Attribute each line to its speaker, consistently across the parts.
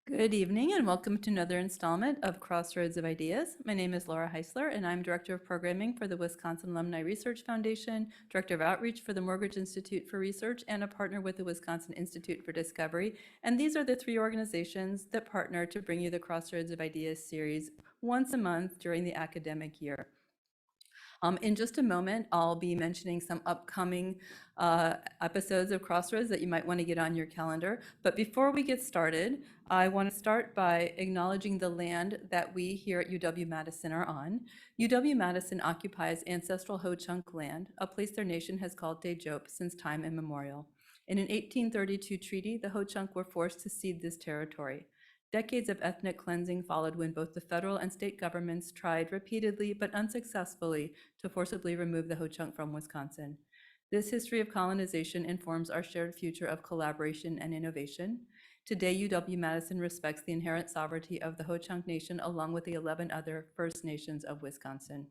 Speaker 1: Good evening and welcome to another installment of Crossroads of Ideas. My name is Laura Heisler and I'm Director of Programming for the Wisconsin Alumni Research Foundation, Director of Outreach for the Morgridge Institute for Research, and a partner with the Wisconsin Institute for Discovery. And these are the three organizations that partner to bring you the Crossroads of Ideas series once a month during the academic year. In just a moment, I'll be mentioning some upcoming episodes of Crossroads that you might want to get on your calendar. But before we get started, I want to start by acknowledging the land that we here at UW-Madison are on. UW-Madison occupies ancestral Ho-Chunk land, a place their nation has called Teejop since time immemorial. In an 1832 treaty, the Ho-Chunk were forced to cede this territory. Decades of ethnic cleansing followed when both the federal and state governments tried repeatedly but unsuccessfully to forcibly remove the Ho-Chunk from Wisconsin. This history of colonization informs our shared future of collaboration and innovation. Today, UW-Madison respects the inherent sovereignty of the Ho-Chunk Nation along with the 11 other First Nations of Wisconsin.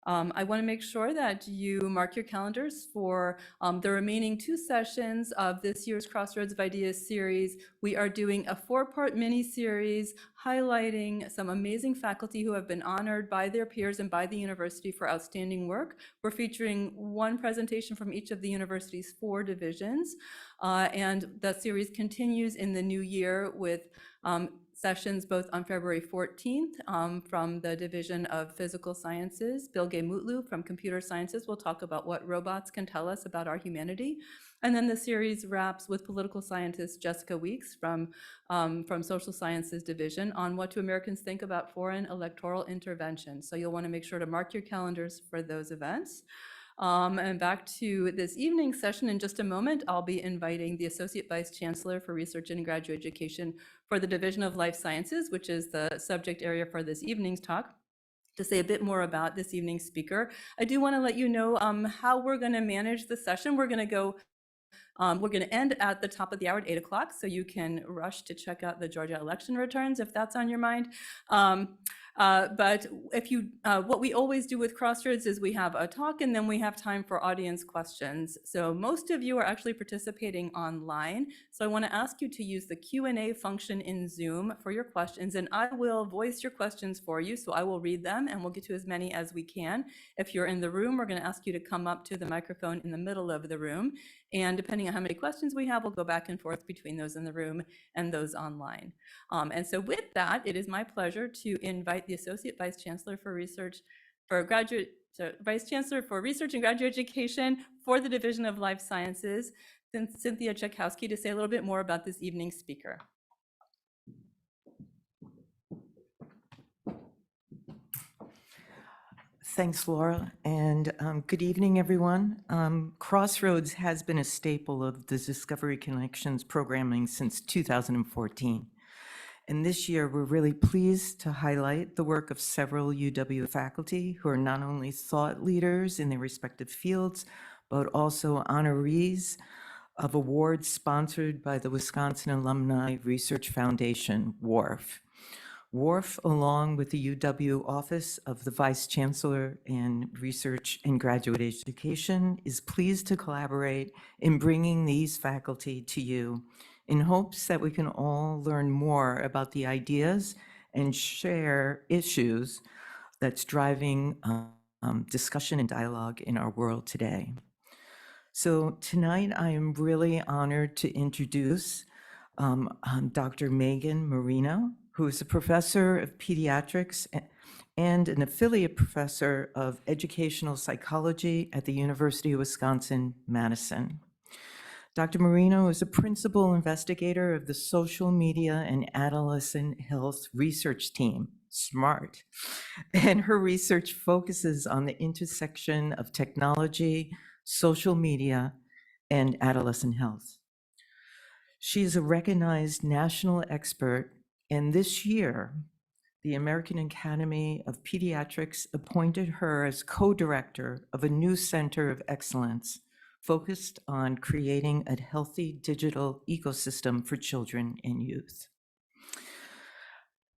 Speaker 1: I want to make sure that you mark your calendars for the remaining 2 sessions of this year's Crossroads of Ideas series. We are doing a 4-part mini-series highlighting some amazing faculty who have been honored by their peers and by the university for outstanding work. We're featuring 1 presentation from each of the university's 4 divisions, and the series continues in the new year with sessions both on February 14th from the Division of Physical Sciences. Bilge Mutlu from Computer Sciences will talk about what robots can tell us about our humanity. And then the series wraps with political scientist Jessica Weeks from Social Sciences Division on what do Americans think about foreign electoral intervention. So you'll want to make sure to mark your calendars for those events. And back to this evening's session in just a moment, I'll be inviting the Associate Vice Chancellor for Research and Graduate Education for the Division of Life Sciences, which is the subject area for this evening's talk, to say a bit more about this evening's speaker. I do want to let you know how we're going to manage the session. We're going to end at the top of the hour at 8 o'clock, so you can rush to check out the Georgia election returns if that's on your mind. But if you, what we always do with Crossroads is we have a talk and then we have time for audience questions. So most of you are actually participating online. So I want to ask you to use the Q&A function in Zoom for your questions, and I will voice your questions for you. So I will read them and we'll get to as many as we can. If you're in the room, we're going to ask you to come up to the microphone in the middle of the room. And depending on how many questions we have, we'll go back and forth between those in the room and those online. And so with that, it is my pleasure to invite the Associate Vice Chancellor for Research Vice Chancellor for Research and Graduate Education for the Division of Life Sciences, Cynthia Czechowski, to say a little bit more about this evening's speaker.
Speaker 2: Thanks, Laura, and good evening, everyone. Crossroads has been a staple of the Discovery Connections programming since 2014. And this year, we're really pleased to highlight the work of several UW faculty who are not only thought leaders in their respective fields, but also honorees of awards sponsored by the Wisconsin Alumni Research Foundation, WARF. WARF, along with the UW Office of the Vice Chancellor in Research and Graduate Education, is pleased to collaborate in bringing these faculty to you in hopes that we can all learn more about the ideas and share issues that's driving discussion and dialogue in our world today. So tonight, I am really honored to introduce Dr. Megan Moreno, who is a professor of pediatrics and an affiliate professor of educational psychology at the University of Wisconsin-Madison. Dr. Moreno is a principal investigator of the Social Media and Adolescent Health Research Team, SMART, and her research focuses on the intersection of technology, social media, and adolescent health. She is a recognized national expert, and this year, the American Academy of Pediatrics appointed her as co-director of a new center of excellence focused on creating a healthy digital ecosystem for children and youth.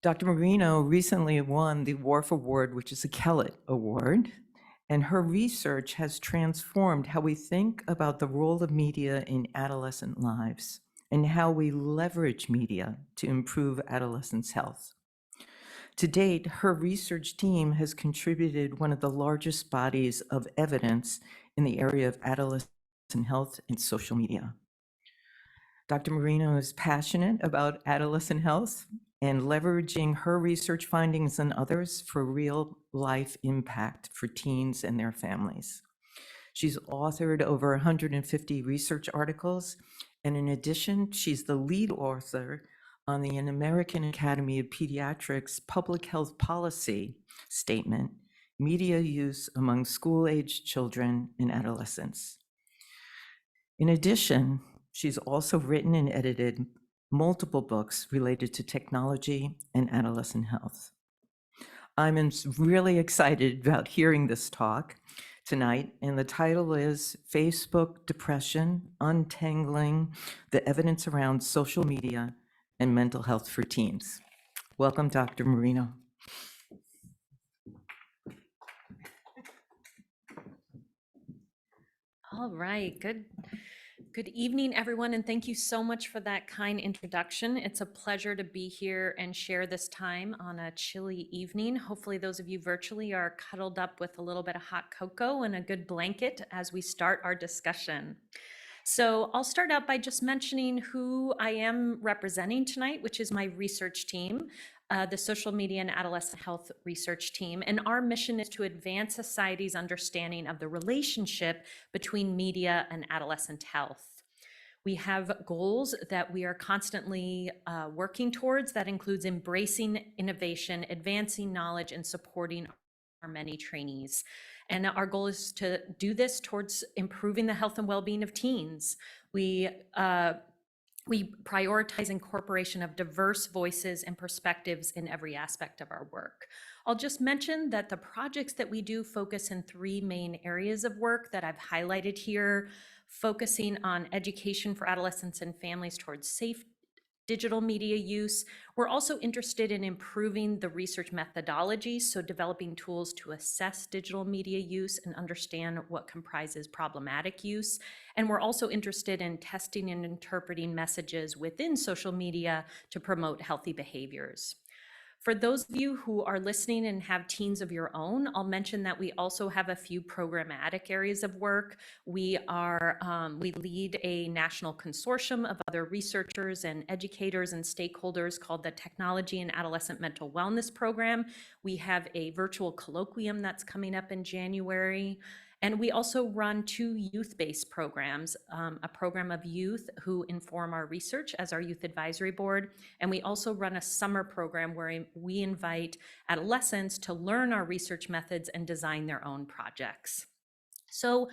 Speaker 2: Dr. Moreno recently won the WARF Award, which is a Kellett Award, and her research has transformed how we think about the role of media in adolescent lives and how we leverage media to improve adolescents' health. To date, her research team has contributed one of the largest bodies of evidence in the area of adolescent health and social media. Dr. Moreno is passionate about adolescent health and leveraging her research findings and others for real life impact for teens and their families. She's authored over 150 research articles, and in addition, she's the lead author on the American Academy of Pediatrics Public Health Policy Statement, Media Use Among School-Aged Children and Adolescents. In addition, she's also written and edited multiple books related to technology and adolescent health. I'm really excited about hearing this talk tonight, and the title is Facebook Depression, Untangling the Evidence Around Social Media and Mental Health for Teens. Welcome, Dr. Moreno.
Speaker 3: All right, good evening, everyone, and thank you so much for that kind introduction. It's a pleasure to be here and share this time on a chilly evening. Hopefully those of you virtually are cuddled up with a little bit of hot cocoa and a good blanket as we start our discussion. So I'll start out by just mentioning who I am representing tonight, which is my research team, the Social Media and Adolescent Health Research Team. And our mission is to advance society's understanding of the relationship between media and adolescent health. We have goals that we are constantly working towards that includes embracing innovation, advancing knowledge, and supporting our many trainees. And our goal is to do this towards improving the health and well-being of teens. We prioritize incorporation of diverse voices and perspectives in every aspect of our work. I'll just mention that the projects that we do focus in three main areas of work that I've highlighted here, focusing on education for adolescents and families towards safe digital media use. We're also interested in improving the research methodology, so developing tools to assess digital media use and understand what comprises problematic use. And we're also interested in testing and interpreting messages within social media to promote healthy behaviors. For those of you who are listening and have teens of your own, I'll mention that we also have a few programmatic areas of work. We lead a national consortium of other researchers and educators and stakeholders called the Technology and Adolescent Mental Wellness Program. We have a virtual colloquium that's coming up in January. And we also run two youth-based programs, a program of youth who inform our research as our Youth Advisory Board. And we also run a summer program where we invite adolescents to learn our research methods and design their own projects. So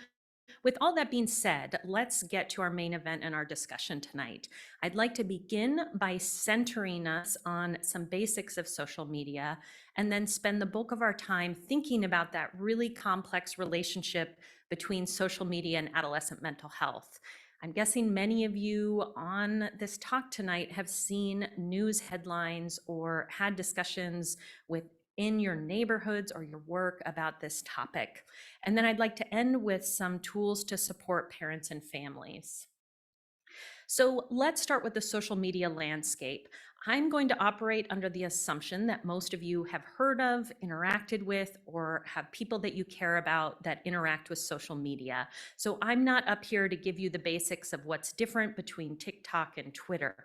Speaker 3: with all that being said, let's get to our main event and our discussion tonight. I'd like to begin by centering us on some basics of social media and then spend the bulk of our time thinking about that really complex relationship between social media and adolescent mental health. I'm guessing many of you on this talk tonight have seen news headlines or had discussions within your neighborhoods or your work about this topic. And then I'd like to end with some tools to support parents and families. So let's start with the social media landscape. I'm going to operate under the assumption that most of you have heard of, interacted with, or have people that you care about that interact with social media. So I'm not up here to give you the basics of what's different between TikTok and Twitter.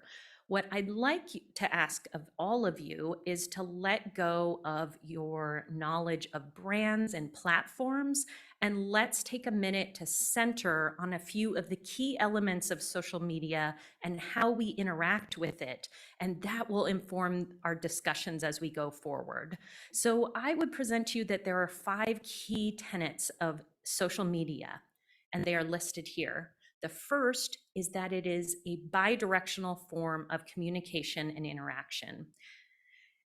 Speaker 3: What I'd like to ask of all of you is to let go of your knowledge of brands and platforms, and let's take a minute to center on a few of the key elements of social media and how we interact with it. And that will inform our discussions as we go forward. So I would present to you that there are 5 key tenets of social media, and they are listed here. The first is that it is a bidirectional form of communication and interaction.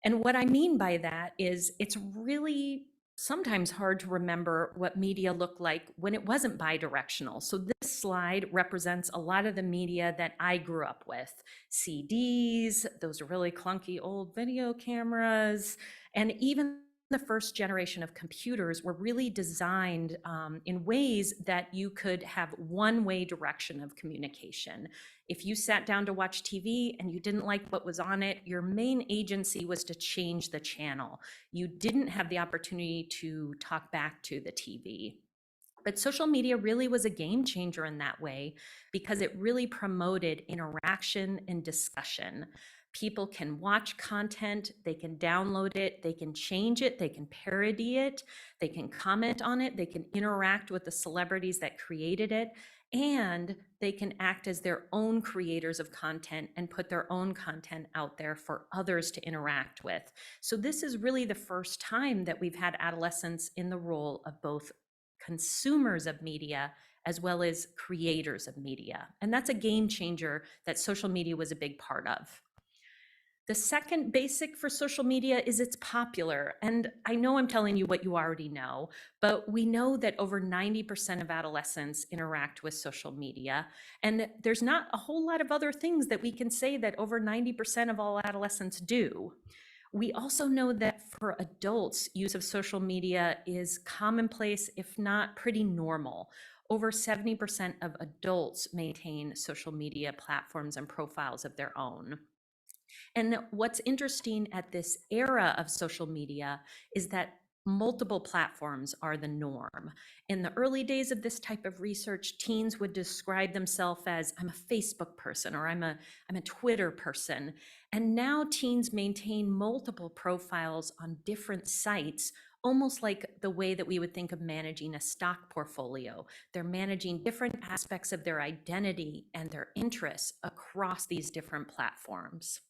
Speaker 3: And what I mean by that is it's really sometimes hard to remember what media looked like when it wasn't bidirectional. So this slide represents a lot of the media that I grew up with. CDs, those really clunky old video cameras, and even the first generation of computers were really designed in ways that you could have one-way direction of communication. If you sat down to watch TV and you didn't like what was on it, your main agency was to change the channel. You didn't have the opportunity to talk back to the TV. But social media really was a game changer in that way because it really promoted interaction and discussion. People can watch content, they can download it, they can change it, they can parody it, they can comment on it, they can interact with the celebrities that created it, and they can act as their own creators of content and put their own content out there for others to interact with. So this is really the first time that we've had adolescents in the role of both consumers of media as well as creators of media. And that's a game changer that social media was a big part of. The second basic for social media is it's popular. And I know I'm telling you what you already know, but we know that over 90% of adolescents interact with social media. And there's not a whole lot of other things that we can say that over 90% of all adolescents do. We also know that for adults, use of social media is commonplace, if not pretty normal. Over 70% of adults maintain social media platforms and profiles of their own. And what's interesting at this era of social media is that multiple platforms are the norm. In the early days of this type of research, teens would describe themselves as, I'm a Facebook person, or I'm a Twitter person. And now teens maintain multiple profiles on different sites, almost like the way that we would think of managing a stock portfolio. They're managing different aspects of their identity and their interests across these different platforms.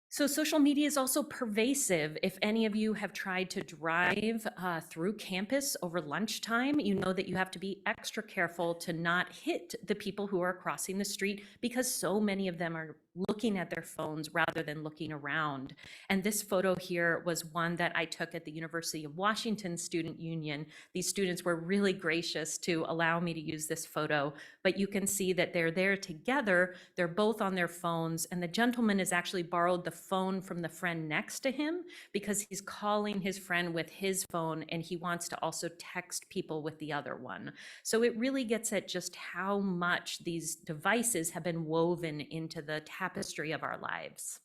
Speaker 3: So social media is also pervasive. If any of you have tried to drive through campus over lunchtime, you know that you have to be extra careful to not hit the people who are crossing the street because so many of them are looking at their phones rather than looking around. And this photo here was one that I took at the University of Washington Student Union. These students were really gracious to allow me to use this photo, but you can see that they're there together. They're both on their phones, and the gentleman has actually borrowed the phone from the friend next to him because he's calling his friend with his phone and he wants to also text people with the other one. So it really gets at just how much these devices have been woven into the tapestry of our lives.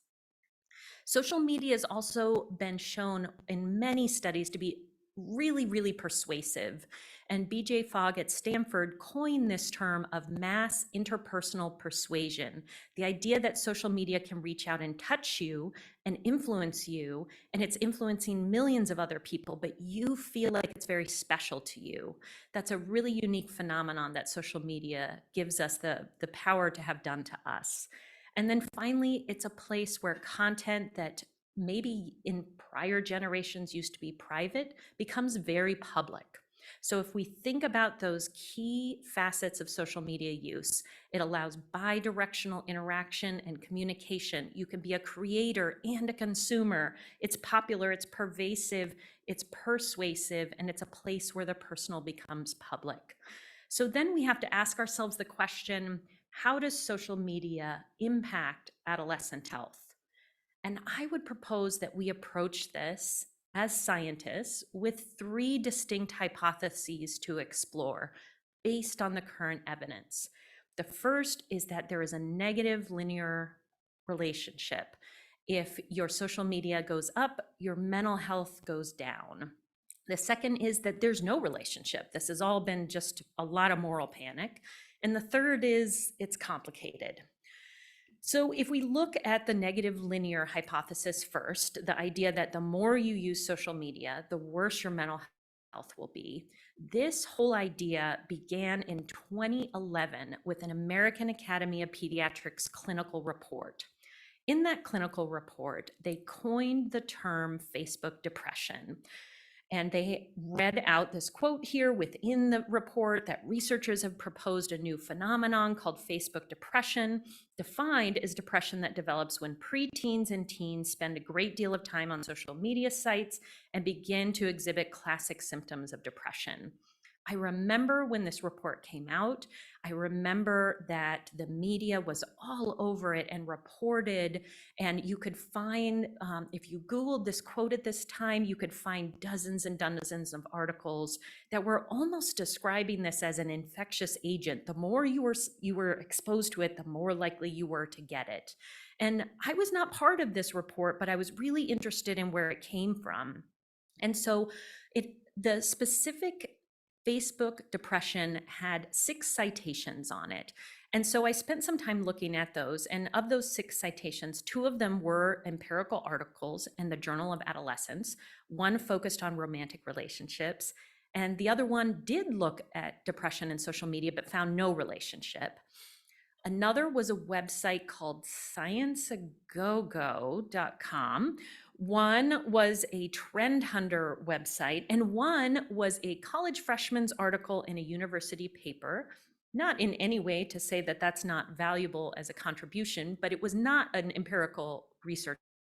Speaker 3: Social media has also been shown in many studies to be really, really persuasive. And BJ Fogg at Stanford coined this term of mass interpersonal persuasion, the idea that social media can reach out and touch you and influence you, and it's influencing millions of other people, but you feel like it's very special to you. That's a really unique phenomenon that social media gives us the power to have done to us. And then finally, it's a place where content that maybe in prior generations used to be private becomes very public. So if we think about those key facets of social media use, it allows bi-directional interaction and communication. You can be a creator and a consumer. It's popular, it's pervasive, it's persuasive, and it's a place where the personal becomes public. So then we have to ask ourselves the question, how does social media impact adolescent health? And I would propose that we approach this as scientists with three distinct hypotheses to explore based on the current evidence. The first is that there is a negative linear relationship. If your social media goes up, your mental health goes down. The second is that there's no relationship. This has all been just a lot of moral panic. And the third is it's complicated. So if we look at the negative linear hypothesis first, the idea that the more you use social media, the worse your mental health will be. This whole idea began in 2011 with an American Academy of Pediatrics clinical report. In that clinical report, they coined the term Facebook depression. And they read out this quote here within the report that researchers have proposed a new phenomenon called Facebook depression, defined as depression that develops when preteens and teens spend a great deal of time on social media sites and begin to exhibit classic symptoms of depression. I remember when this report came out, I remember that the media was all over it and reported, and you could find, if you Googled this quote at this time, you could find dozens and dozens of articles that were almost describing this as an infectious agent. The more you were exposed to it, the more likely you were to get it. And I was not part of this report, but I was really interested in where it came from. And so the specific Facebook depression had 6 citations on it. And so I spent some time looking at those. And of those 6 citations, 2 of them were empirical articles in the Journal of Adolescents. One focused on romantic relationships, and the other one did look at depression and social media, but found no relationship. Another was a website called scienceagogo.com. One was a trend hunter website, and one was a college freshman's article in a university paper. Not in any way to say that that's not valuable as a contribution, but it was not an empirical research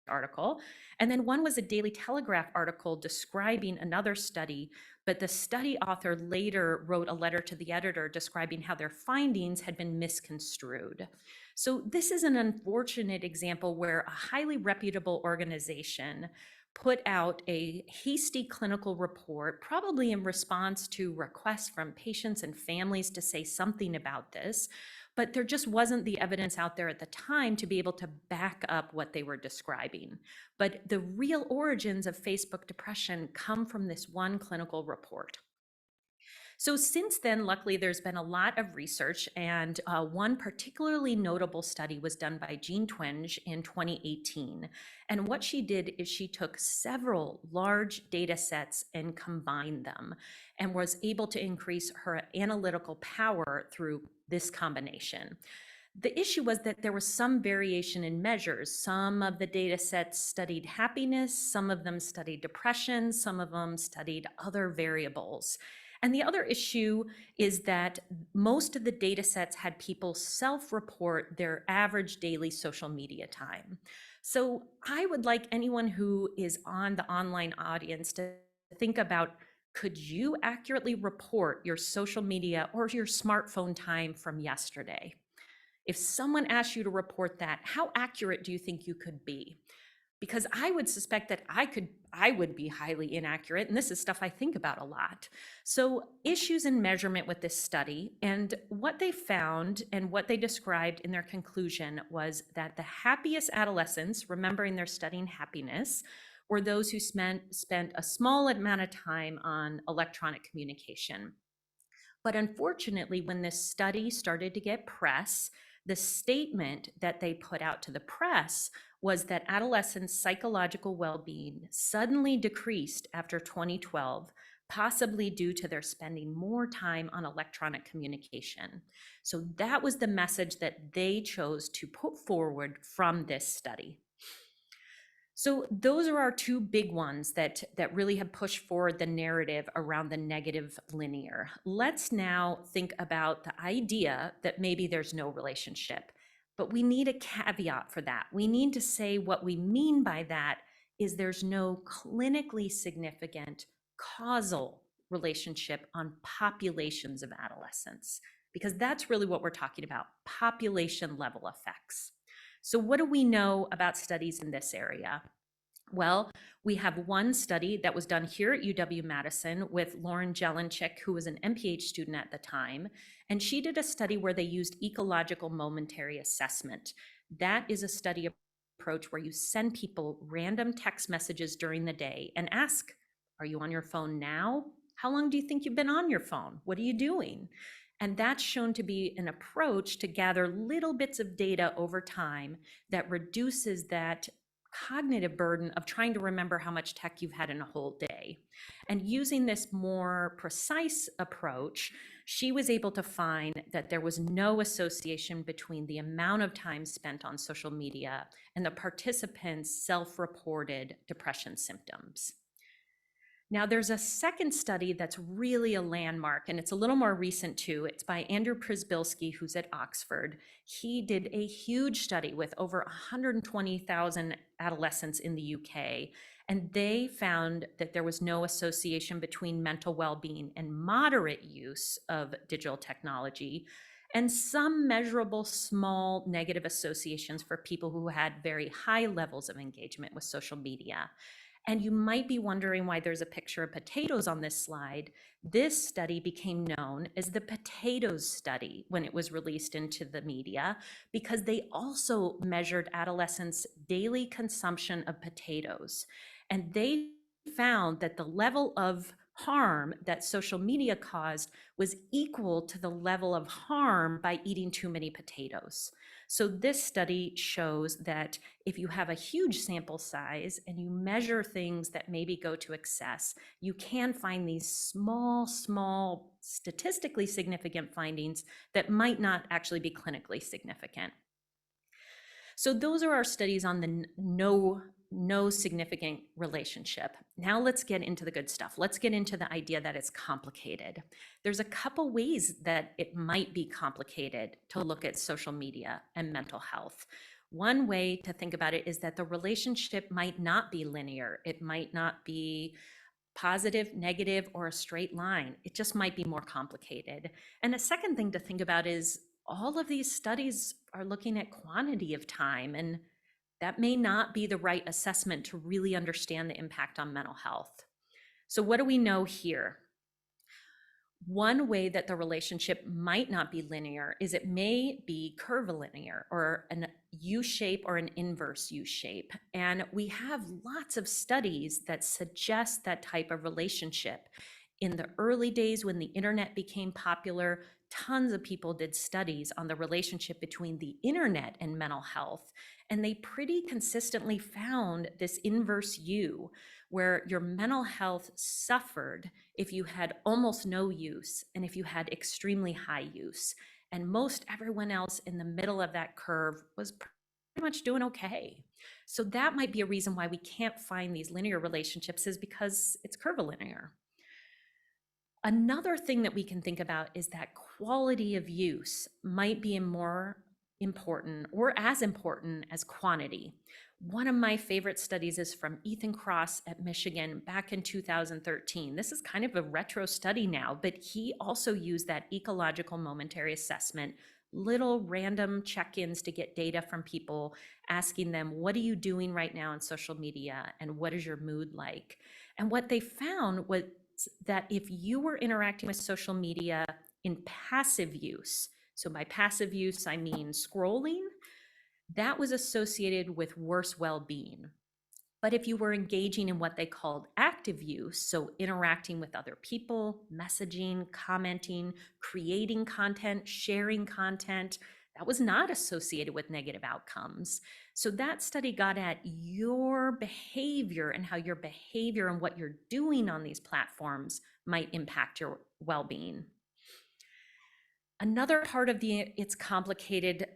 Speaker 3: article. And then one was a Daily Telegraph article describing another study, but the study author later wrote a letter to the editor describing how their findings had been misconstrued. So this is an unfortunate example where a highly reputable organization put out a hasty clinical report, probably in response to requests from patients and families to say something about this, but there just wasn't the evidence out there at the time to be able to back up what they were describing. But the real origins of Facebook depression come from this one clinical report. So since then, luckily, there's been a lot of research, and one particularly notable study was done by Jean Twenge in 2018. And what she did is she took several large data sets and combined them and was able to increase her analytical power through this combination. The issue was that there was some variation in measures. Some of the data sets studied happiness, some of them studied depression, some of them studied other variables. And the other issue is that most of the data sets had people self-report their average daily social media time. So I would like anyone who is on the online audience to think about, could you accurately report your social media or your smartphone time from yesterday? If someone asked you to report that, how accurate do you think you could be? Because I would suspect that I would be highly inaccurate, and this is stuff I think about a lot. So issues in measurement with this study, and what they found and what they described in their conclusion was that the happiest adolescents, remembering they're studying happiness, were those who spent a small amount of time on electronic communication. But unfortunately, when this study started to get press, the statement that they put out to the press was that adolescents' psychological well-being suddenly decreased after 2012, possibly due to their spending more time on electronic communication. So that was the message that they chose to put forward from this study. So those are our two big ones that really have pushed forward the narrative around the negative linear. Let's now think about the idea that maybe there's no relationship, but we need a caveat for that. We need to say what we mean by that is there's no clinically significant causal relationship on populations of adolescents, because that's really what we're talking about, population level effects. So what do we know about studies in this area? Well, we have one study that was done here at UW-Madison with Lauren Jelenchik, who was an MPH student at the time, and she did a study where they used ecological momentary assessment. That is a study approach where you send people random text messages during the day and ask, are you on your phone now? How long do you think you've been on your phone? What are you doing? And that's shown to be an approach to gather little bits of data over time that reduces that cognitive burden of trying to remember how much tech you've had in a whole day. And using this more precise approach, she was able to find that there was no association between the amount of time spent on social media and the participants' self-reported depression symptoms. Now, there's a second study that's really a landmark, and it's a little more recent too. It's by Andrew Przybylski, who's at Oxford. He did a huge study with over 120,000 adolescents in the UK, and they found that there was no association between mental well-being and moderate use of digital technology, and some measurable small negative associations for people who had very high levels of engagement with social media. And you might be wondering why there's a picture of potatoes on this slide. This study became known as the potatoes study when it was released into the media, because they also measured adolescents' daily consumption of potatoes. And they found that the level of harm that social media caused was equal to the level of harm by eating too many potatoes. So this study shows that if you have a huge sample size and you measure things that maybe go to excess, you can find these small, statistically significant findings that might not actually be clinically significant. So those are our studies on the no significant relationship. Now let's get into the good stuff. Let's get into the idea that it's complicated. There's a couple ways that it might be complicated to look at social media and mental health. One way to think about it is that the relationship might not be linear. It might not be positive, negative, or a straight line. It just might be more complicated. And a second thing to think about is all of these studies are looking at quantity of time, and that may not be the right assessment to really understand the impact on mental health. So what do we know here? One way that the relationship might not be linear is it may be curvilinear, or an U-shape or an inverse U-shape. And we have lots of studies that suggest that type of relationship. In the early days when the internet became popular, tons of people did studies on the relationship between the internet and mental health. And they pretty consistently found this inverse U, where your mental health suffered if you had almost no use and if you had extremely high use. And most everyone else in the middle of that curve was pretty much doing okay. So that might be a reason why we can't find these linear relationships, is because it's curvilinear. Another thing that we can think about is that quality of use might be more important or as important as quantity. One of my favorite studies is from Ethan Cross at Michigan back in 2013. This is kind of a retro study now, but he also used that ecological momentary assessment, little random check-ins to get data from people, asking them, what are you doing right now on social media and what is your mood like? And what they found was that if you were interacting with social media in passive use, so by passive use, I mean scrolling, that was associated with worse well-being. But if you were engaging in what they called active use, so interacting with other people, messaging, commenting, creating content, sharing content, that was not associated with negative outcomes. So that study got at your behavior and how your behavior and what you're doing on these platforms might impact your well-being. Another part of it's complicated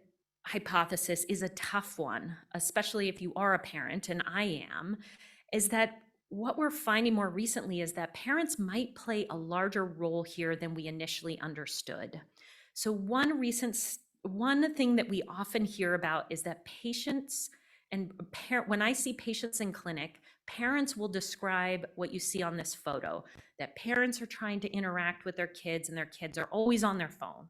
Speaker 3: hypothesis is a tough one, especially if you are a parent, and I am, is that what we're finding more recently is that parents might play a larger role here than we initially understood. So one thing that we often hear about is that patients and when I see patients in clinic, parents will describe what you see on this photo, that parents are trying to interact with their kids and their kids are always on their phone.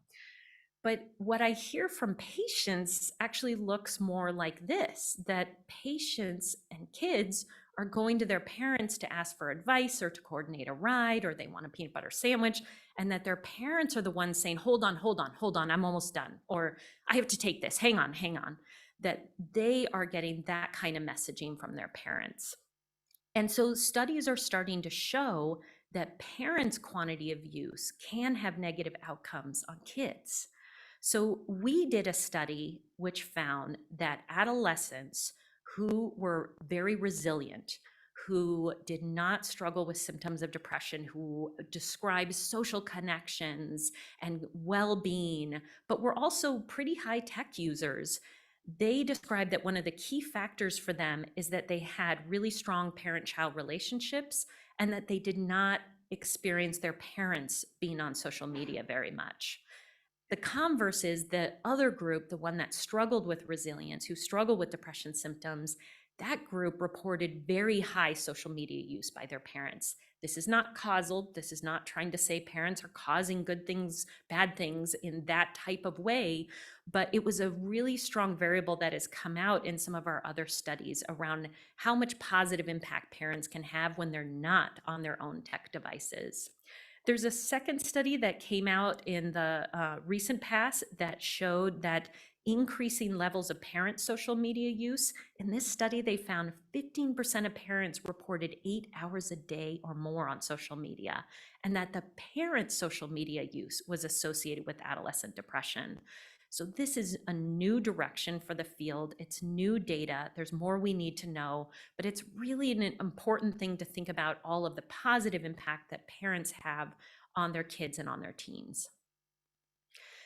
Speaker 3: But what I hear from patients actually looks more like this, that patients and kids are going to their parents to ask for advice or to coordinate a ride, or they want a peanut butter sandwich, and that their parents are the ones saying, hold on, I'm almost done, or I have to take this, hang on, that they are getting that kind of messaging from their parents. And so studies are starting to show that parents' quantity of use can have negative outcomes on kids. So we did a study which found that adolescents who were very resilient, who did not struggle with symptoms of depression, who described social connections and well-being, but were also pretty high-tech users, they described that one of the key factors for them is that they had really strong parent-child relationships and that they did not experience their parents being on social media very much. The converse is the other group, the one that struggled with resilience, who struggled with depression symptoms, that group reported very high social media use by their parents. This is not causal. This is not trying to say parents are causing good things, bad things in that type of way, but it was a really strong variable that has come out in some of our other studies around how much positive impact parents can have when they're not on their own tech devices. There's a second study that came out in the recent past that showed that increasing levels of parent social media use. In this study, they found 15% of parents reported 8 hours a day or more on social media, and that the parent social media use was associated with adolescent depression. So this is a new direction for the field. It's new data. There's more we need to know, but it's really an important thing to think about all of the positive impact that parents have on their kids and on their teens.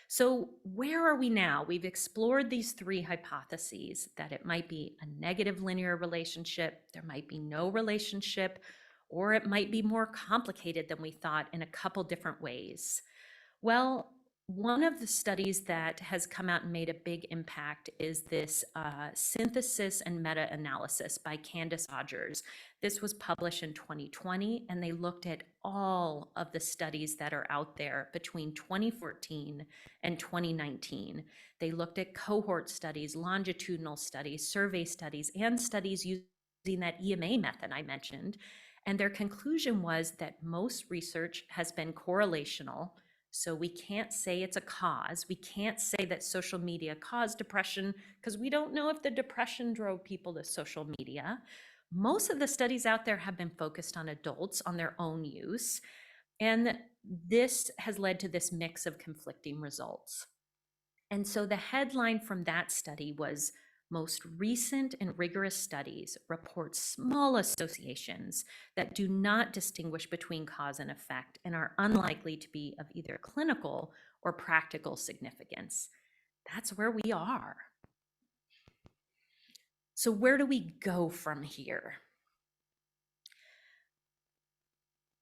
Speaker 3: So where are we now? We've explored these three hypotheses, that it might be a negative linear relationship, there might be no relationship, or it might be more complicated than we thought in a couple different ways. Well, one of the studies that has come out and made a big impact is this synthesis and meta-analysis by Candace Odgers. This was published in 2020, and they looked at all of the studies that are out there between 2014 and 2019. They looked at cohort studies, longitudinal studies, survey studies, and studies using that EMA method I mentioned. And their conclusion was that most research has been correlational. So we can't say it's a cause. We can't say that social media caused depression because we don't know if the depression drove people to social media. Most of the studies out there have been focused on adults, on their own use. And this has led to this mix of conflicting results. And so the headline from that study was, most recent and rigorous studies report small associations that do not distinguish between cause and effect and are unlikely to be of either clinical or practical significance. That's where we are. So where do we go from here?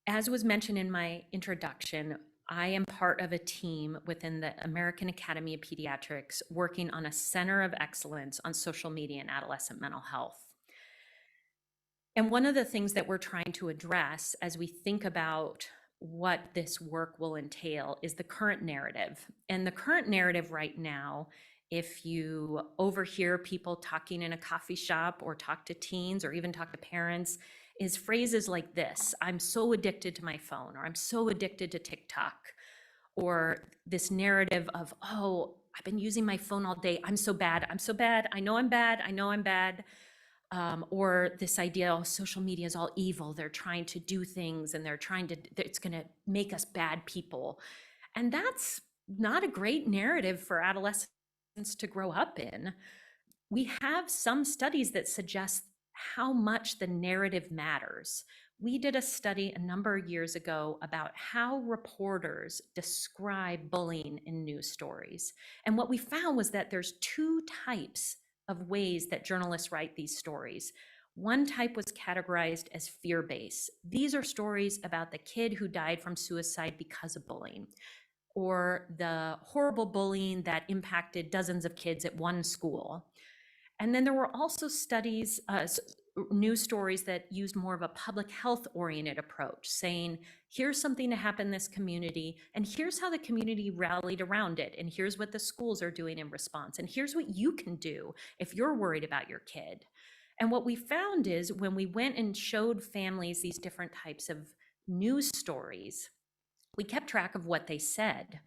Speaker 3: As was mentioned in my introduction, I am part of a team within the American Academy of Pediatrics working on a center of excellence on social media and adolescent mental health. And one of the things that we're trying to address as we think about what this work will entail is the current narrative. And the current narrative right now, if you overhear people talking in a coffee shop or talk to teens or even talk to parents, is phrases like this: I'm so addicted to my phone, or I'm so addicted to TikTok, or this narrative of, oh, I've been using my phone all day, I'm so bad, I know I'm bad. Or this idea, oh, social media is all evil, they're trying to do things and it's gonna make us bad people. And that's not a great narrative for adolescents to grow up in. We have some studies that suggest how much the narrative matters. We did a study a number of years ago about how reporters describe bullying in news stories. And what we found was that there's two types of ways that journalists write these stories. One type was categorized as fear-based. These are stories about the kid who died from suicide because of bullying, or the horrible bullying that impacted dozens of kids at one school. And then there were also studies, news stories that used more of a public health oriented approach, saying, here's something to happen in this community, and here's how the community rallied around it, and here's what the schools are doing in response, and here's what you can do if you're worried about your kid. And what we found is when we went and showed families these different types of news stories, we kept track of what they said.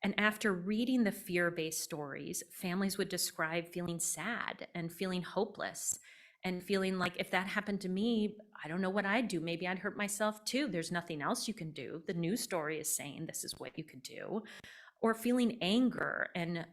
Speaker 3: And after reading the fear-based stories, families would describe feeling sad and feeling hopeless and feeling like, if that happened to me, I don't know what I'd do. Maybe I'd hurt myself too. There's nothing else you can do. The news story is saying this is what you could do. Or feeling anger. And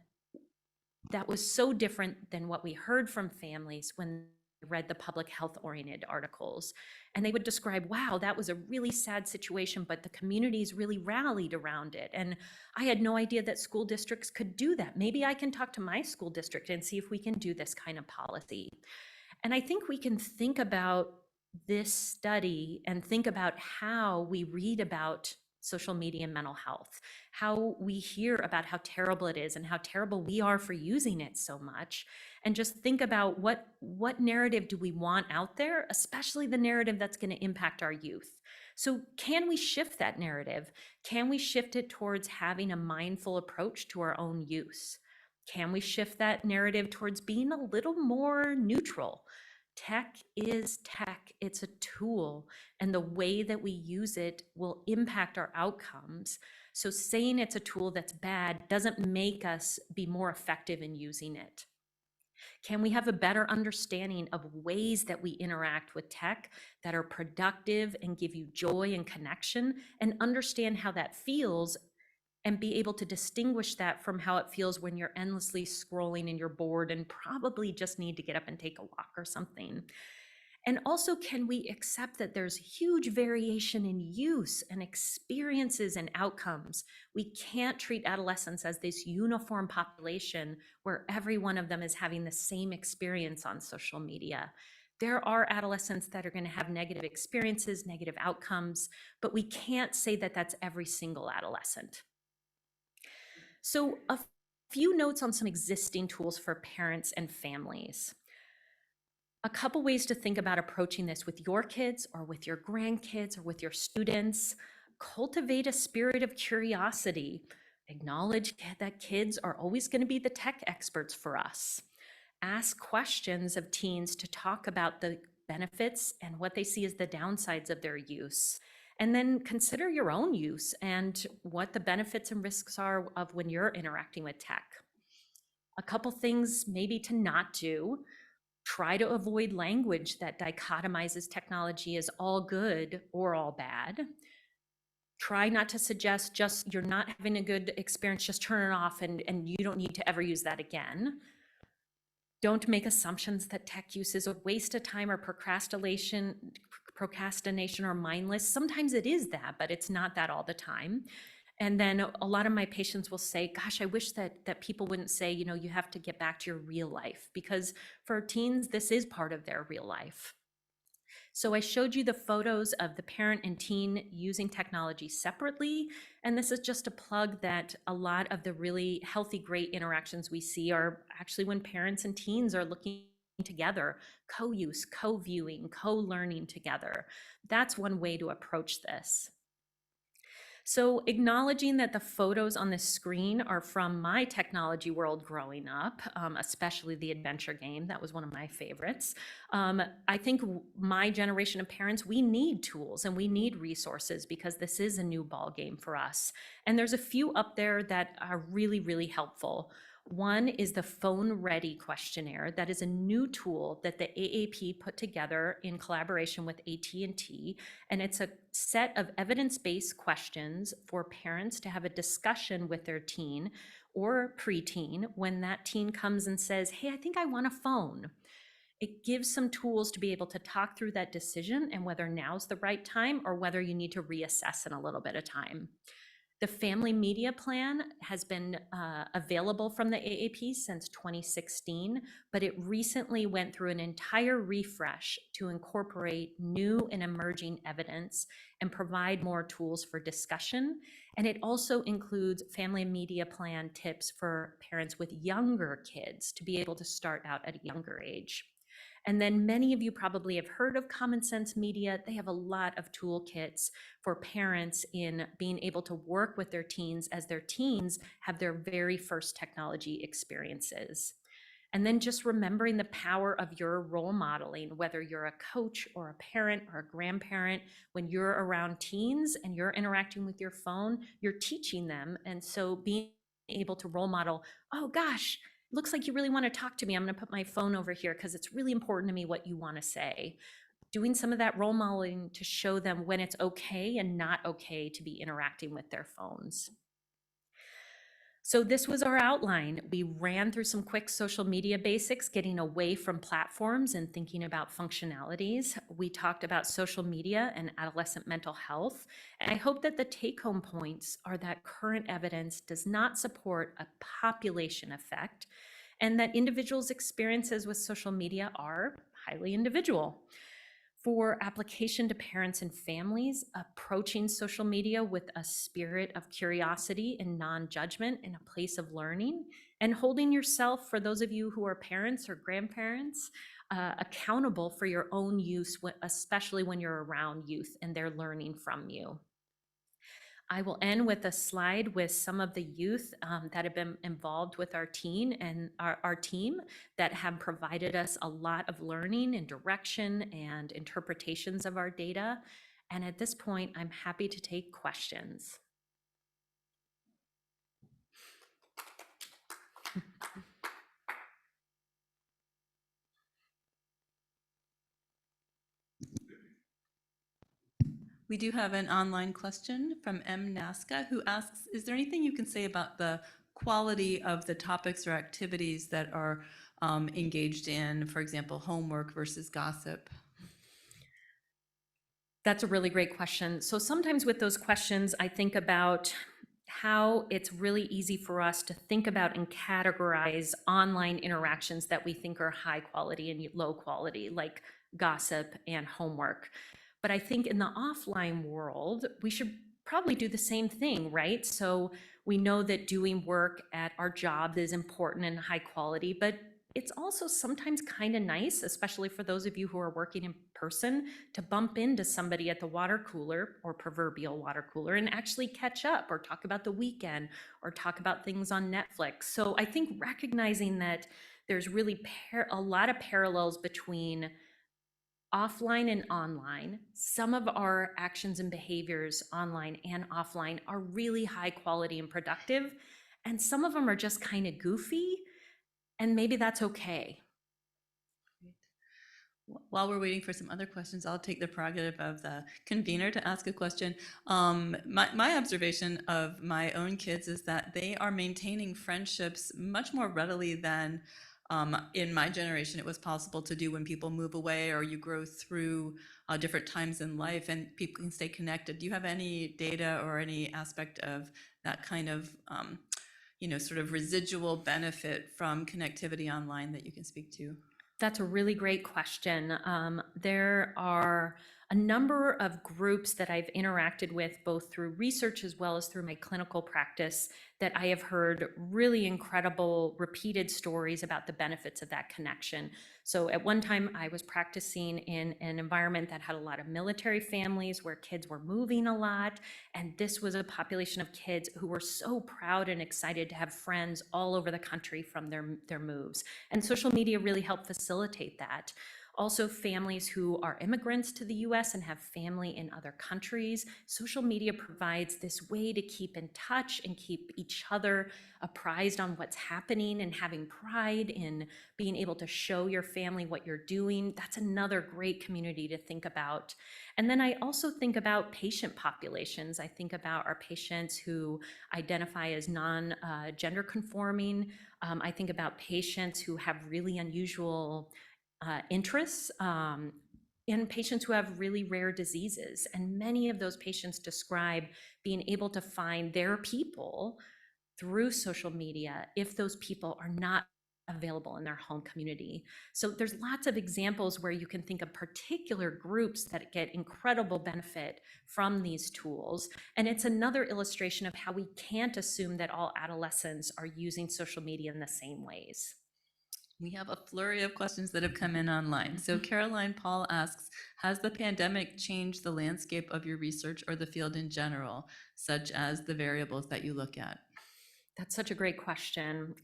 Speaker 3: that was so different than what we heard from families when they read the public health oriented articles. And they would describe, wow, that was a really sad situation, but the communities really rallied around it. And I had no idea that school districts could do that. Maybe I can talk to my school district and see if we can do this kind of policy. And I think we can think about this study and think about how we read about social media and mental health, how we hear about how terrible it is and how terrible we are for using it so much, and just think about what narrative do we want out there, especially the narrative that's going to impact our youth. So can we shift that narrative? Can we shift it towards having a mindful approach to our own use? Can we shift that narrative towards being a little more neutral? Tech is tech. It's a tool, and the way that we use it will impact our outcomes. So saying it's a tool that's bad doesn't make us be more effective in using it. Can we have a better understanding of ways that we interact with tech that are productive and give you joy and connection, and understand how that feels and be able to distinguish that from how it feels when you're endlessly scrolling and you're bored and probably just need to get up and take a walk or something? And also, can we accept that there's huge variation in use and experiences and outcomes? We can't treat adolescents as this uniform population where every one of them is having the same experience on social media. There are adolescents that are going to have negative experiences, negative outcomes, but we can't say that that's every single adolescent. So a few notes on some existing tools for parents and families. A couple ways to think about approaching this with your kids or with your grandkids or with your students. Cultivate a spirit of curiosity. Acknowledge that kids are always going to be the tech experts for us. Ask questions of teens to talk about the benefits and what they see as the downsides of their use. And then consider your own use and what the benefits and risks are of when you're interacting with tech. A couple things maybe to not do. Try to avoid language that dichotomizes technology as all good or all bad. Try not to suggest just you're not having a good experience, just turn it off and you don't need to ever use that again. Don't make assumptions that tech use is a waste of time or procrastination or mindless. Sometimes it is that, but it's not that all the time. And then a lot of my patients will say, gosh, I wish that people wouldn't say, you have to get back to your real life, because for teens, this is part of their real life. So I showed you the photos of the parent and teen using technology separately. And this is just a plug that a lot of the really healthy, great interactions we see are actually when parents and teens are looking together, co-use, co-viewing, co-learning together. That's one way to approach this. So acknowledging that the photos on the screen are from my technology world growing up, especially the adventure game, that was one of my favorites. I think my generation of parents, we need tools and we need resources because this is a new ball game for us. And there's a few up there that are really, really helpful. One is the Phone Ready questionnaire. That is a new tool that the AAP put together in collaboration with AT&T, and it's a set of evidence-based questions for parents to have a discussion with their teen or preteen when that teen comes and says, hey, I think I want a phone. It gives some tools to be able to talk through that decision and whether now's the right time or whether you need to reassess in a little bit of time. The Family Media Plan has been available from the AAP since 2016, but it recently went through an entire refresh to incorporate new and emerging evidence and provide more tools for discussion. And it also includes Family Media Plan tips for parents with younger kids to be able to start out at a younger age. And then many of you probably have heard of Common Sense Media. They have a lot of toolkits for parents in being able to work with their teens as their teens have their very first technology experiences. And then just remembering the power of your role modeling, whether you're a coach or a parent or a grandparent, when you're around teens and you're interacting with your phone, you're teaching them. And so being able to role model, oh gosh, looks like you really want to talk to me. I'm going to put my phone over here because it's really important to me what you want to say. Doing some of that role modeling to show them when it's okay and not okay to be interacting with their phones. So this was our outline. We ran through some quick social media basics, getting away from platforms and thinking about functionalities. We talked about social media and adolescent mental health. And I hope that the take-home points are that current evidence does not support a population effect and that individuals' experiences with social media are highly individual. For application to parents and families, approaching social media with a spirit of curiosity and non-judgment in a place of learning, and holding yourself, for those of you who are parents or grandparents, accountable for your own use, especially when you're around youth and they're learning from you. I will end with a slide with some of the youth that have been involved with our team and our team that have provided us a lot of learning and direction and interpretations of our data. And at this point, I'm happy to take questions.
Speaker 1: We do have an online question from M. Nasca who asks, is there anything you can say about the quality of the topics or activities that are engaged in, for example, homework versus gossip?
Speaker 3: That's a really great question. So sometimes with those questions, I think about how it's really easy for us to think about and categorize online interactions that we think are high quality and low quality, like gossip and homework. But I think in the offline world, we should probably do the same thing, right? So we know that doing work at our job is important and high quality, but it's also sometimes kind of nice, especially for those of you who are working in person, to bump into somebody at the water cooler or proverbial water cooler and actually catch up or talk about the weekend or talk about things on Netflix. So I think recognizing that there's really a lot of parallels between offline and online. Some of our actions and behaviors online and offline are really high quality and productive, and some of them are just kind of goofy. And maybe that's okay.
Speaker 1: While we're waiting for some other questions, I'll take the prerogative of the convener to ask a question. My observation of my own kids is that they are maintaining friendships much more readily than in my generation it was possible to do when people move away or you grow through different times in life and people can stay connected. Do you have any data or any aspect of that kind of sort of residual benefit from connectivity online that you can speak to?
Speaker 3: That's a really great question. There are a number of groups that I've interacted with both through research as well as through my clinical practice that I have heard really incredible repeated stories about the benefits of that connection. So at one time I was practicing in an environment that had a lot of military families where kids were moving a lot. And this was a population of kids who were so proud and excited to have friends all over the country from their moves. And social media really helped facilitate that. Also, families who are immigrants to the US and have family in other countries. Social media provides this way to keep in touch and keep each other apprised on what's happening and having pride in being able to show your family what you're doing. That's another great community to think about. And then I also think about patient populations. I think about our patients who identify as non-gender conforming. I think about patients who have really unusual interests in patients who have really rare diseases. And many of those patients describe being able to find their people through social media if those people are not available in their home community. So there's lots of examples where you can think of particular groups that get incredible benefit from these tools. And it's another illustration of how we can't assume that all adolescents are using social media in the same ways.
Speaker 1: We have a flurry of questions that have come in online. So Caroline Paul asks, has the pandemic changed the landscape of your research or the field in general, such as the variables that you look at?
Speaker 3: That's such a great question.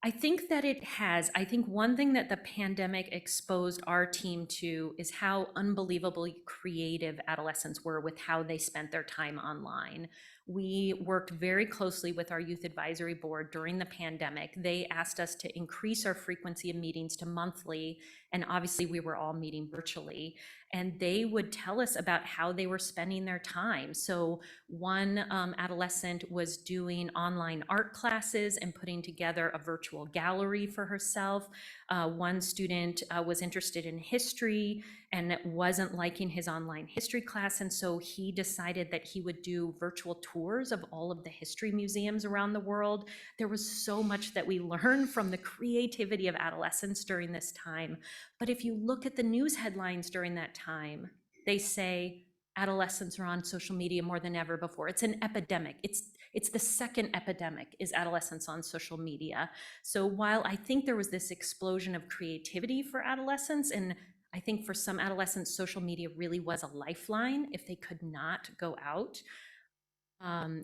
Speaker 3: I think that it has. I think one thing that the pandemic exposed our team to is how unbelievably creative adolescents were with how they spent their time online. We worked very closely with our youth advisory board during the pandemic. They asked us to increase our frequency of meetings to monthly, and obviously we were all meeting virtually. And they would tell us about how they were spending their time. So one adolescent was doing online art classes and putting together a virtual gallery for herself. One student was interested in history and wasn't liking his online history class. And so he decided that he would do virtual tours of all of the history museums around the world. There was so much that we learned from the creativity of adolescents during this time. But if you look at the news headlines during that time, they say adolescents are on social media more than ever before. It's an epidemic. It's the second epidemic is adolescents on social media. So while I think there was this explosion of creativity for adolescents, and I think for some adolescents, social media really was a lifeline if they could not go out,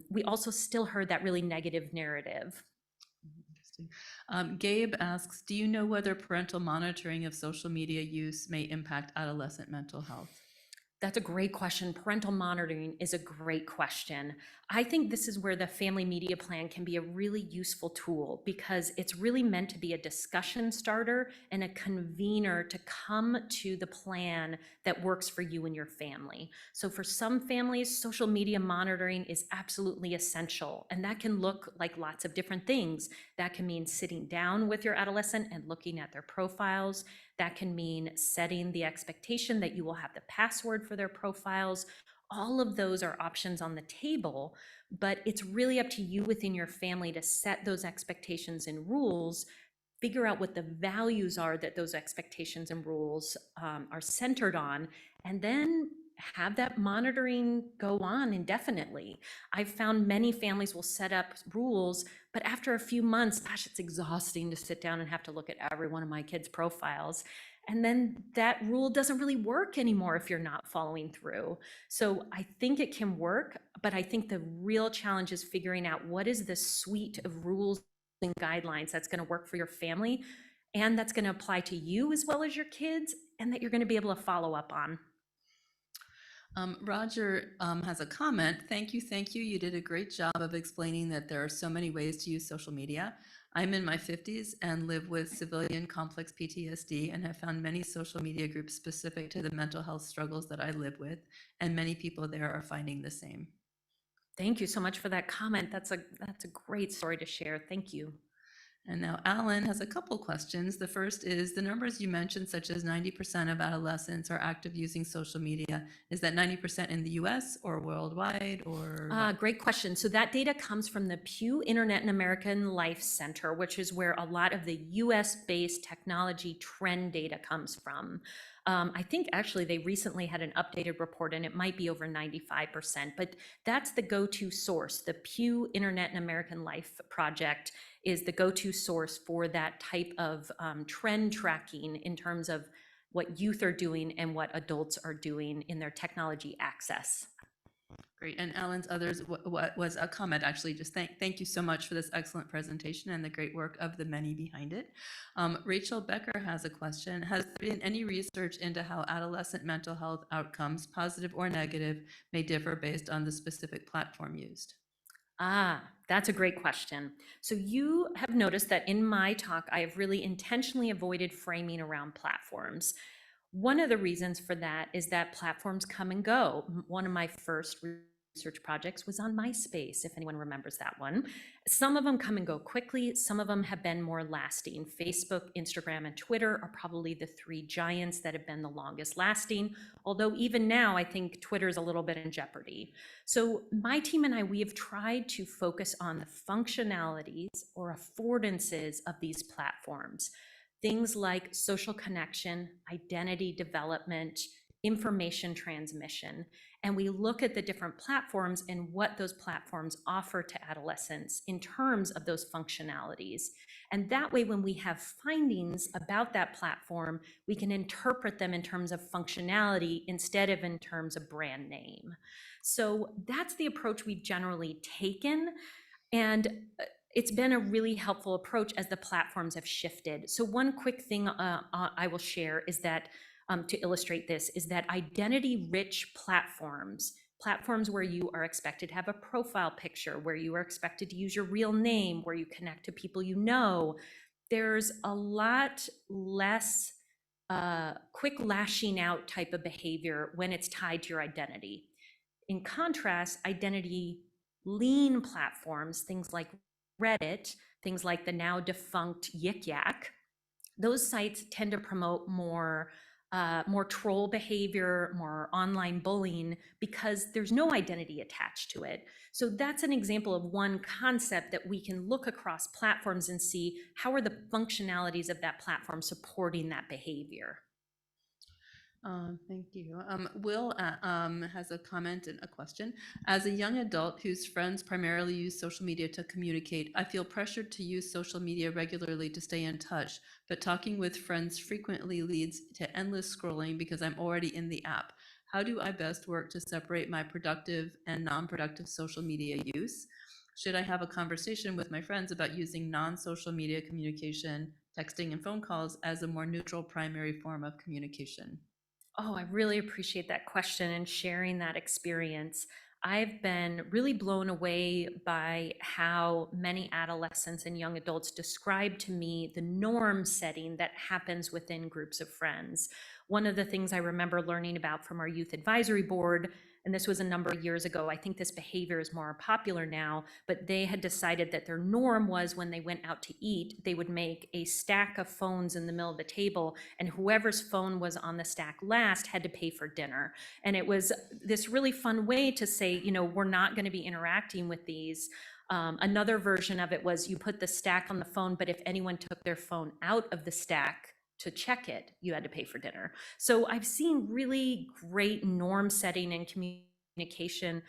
Speaker 3: we also still heard that really negative narrative.
Speaker 1: Interesting. Gabe asks, do you know whether parental monitoring of social media use may impact adolescent mental health?
Speaker 3: That's a great question. Parental monitoring is a great question. I think this is where the family media plan can be a really useful tool because it's really meant to be a discussion starter and a convener to come to the plan that works for you and your family. So for some families, social media monitoring is absolutely essential, and that can look like lots of different things. That can mean sitting down with your adolescent and looking at their profiles. That can mean setting the expectation that you will have the password for their profiles. All of those are options on the table, but it's really up to you within your family to set those expectations and rules, figure out what the values are that those expectations and rules are centered on, and then have that monitoring go on indefinitely. I've found many families will set up rules, but after a few months, gosh, it's exhausting to sit down and have to look at every one of my kids' profiles. And then that rule doesn't really work anymore if you're not following through. So I think it can work, but I think the real challenge is figuring out what is the suite of rules and guidelines that's going to work for your family and that's going to apply to you as well as your kids and that you're going to be able to follow up on.
Speaker 1: Roger has a comment. Thank you. You did a great job of explaining that there are so many ways to use social media. I'm in my 50s and live with civilian complex PTSD and have found many social media groups specific to the mental health struggles that I live with, and many people there are finding the same.
Speaker 3: Thank you so much for that comment. That's a great story to share. Thank you.
Speaker 1: And now Alan has a couple questions. The first is the numbers you mentioned, such as 90% of adolescents are active using social media. Is that 90% in the US or worldwide or?
Speaker 3: Great question. So that data comes from the Pew Internet and American Life Center, which is where a lot of the US-based technology trend data comes from. I think actually they recently had an updated report and it might be over 95%, but that's the go-to source. The Pew Internet and American Life Project is the go-to source for that type of trend tracking in terms of what youth are doing and what adults are doing in their technology access.
Speaker 1: Great. And Alan's others was a comment, actually, just thank you so much for this excellent presentation and the great work of the many behind it. Rachel Becker has a question. Has there been any research into how adolescent mental health outcomes, positive or negative, may differ based on the specific platform used?
Speaker 3: That's a great question. So you have noticed that in my talk, I have really intentionally avoided framing around platforms. One of the reasons for that is that platforms come and go. One of my first research projects was on MySpace, if anyone remembers that one. Some of them come and go quickly. Some of them have been more lasting. Facebook, Instagram, and Twitter are probably the three giants that have been the longest lasting. Although even now, I think Twitter is a little bit in jeopardy. So my team and I, we have tried to focus on the functionalities or affordances of these platforms. Things like social connection, identity development, information transmission. And we look at the different platforms and what those platforms offer to adolescents in terms of those functionalities. And that way, when we have findings about that platform, we can interpret them in terms of functionality instead of in terms of brand name. So that's the approach we've generally taken. And it's been a really helpful approach as the platforms have shifted. So one quick thing I will share is that to illustrate this is that identity-rich platforms where you are expected to have a profile picture, where you are expected to use your real name, where you connect to people you know, there's a lot less quick lashing out type of behavior when it's tied to your identity. In contrast, identity lean platforms, things like Reddit, things like the now defunct Yik Yak, those sites tend to promote more troll behavior, more online bullying, because there's no identity attached to it. So that's an example of one concept that we can look across platforms and see how are the functionalities of that platform supporting that behavior.
Speaker 1: Thank you. Will has a comment and a question. As a young adult whose friends primarily use social media to communicate, I feel pressured to use social media regularly to stay in touch, but talking with friends frequently leads to endless scrolling because I'm already in the app. How do I best work to separate my productive and non-productive social media use? Should I have a conversation with my friends about using non-social media communication, texting and phone calls as a more neutral primary form of communication?
Speaker 3: Oh, I really appreciate that question and sharing that experience. I've been really blown away by how many adolescents and young adults describe to me the norm setting that happens within groups of friends. One of the things I remember learning about from our youth advisory board, and this was a number of years ago, I think this behavior is more popular now, but they had decided that their norm was when they went out to eat, they would make a stack of phones in the middle of the table, and whoever's phone was on the stack last had to pay for dinner. And it was this really fun way to say, you know, we're not going to be interacting with these. Another version of it was you put the stack on the phone, but if anyone took their phone out of the stack to check it, you had to pay for dinner. So I've seen really great norm setting and communication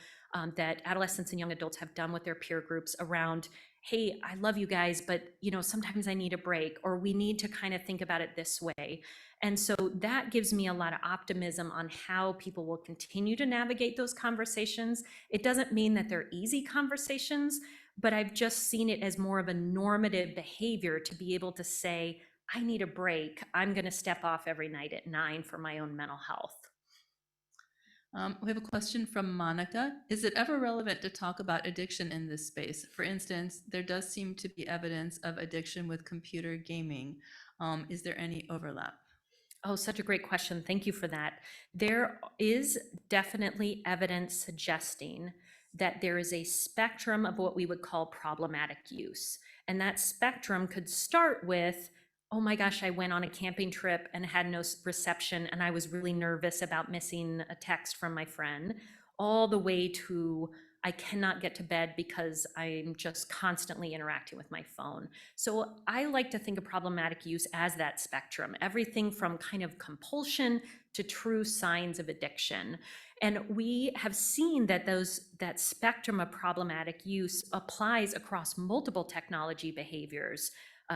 Speaker 3: that adolescents and young adults have done with their peer groups around, hey, I love you guys, but you know, sometimes I need a break, or we need to kind of think about it this way. And so that gives me a lot of optimism on how people will continue to navigate those conversations. It doesn't mean that they're easy conversations, but I've just seen it as more of a normative behavior to be able to say, I need a break. I'm going to step off every night at 9 for my own mental health.
Speaker 1: We have a question from Monica. Is it ever relevant to talk about addiction in this space? For instance, there does seem to be evidence of addiction with computer gaming. Is there any overlap?
Speaker 3: Oh, such a great question. Thank you for that. There is definitely evidence suggesting that there is a spectrum of what we would call problematic use. And that spectrum could start with, oh my gosh, I went on a camping trip and had no reception, and I was really nervous about missing a text from my friend, all the way to, I cannot get to bed because I'm just constantly interacting with my phone. So I like to think of problematic use as that spectrum, everything from kind of compulsion to true signs of addiction. And we have seen that that spectrum of problematic use applies across multiple technology behaviors,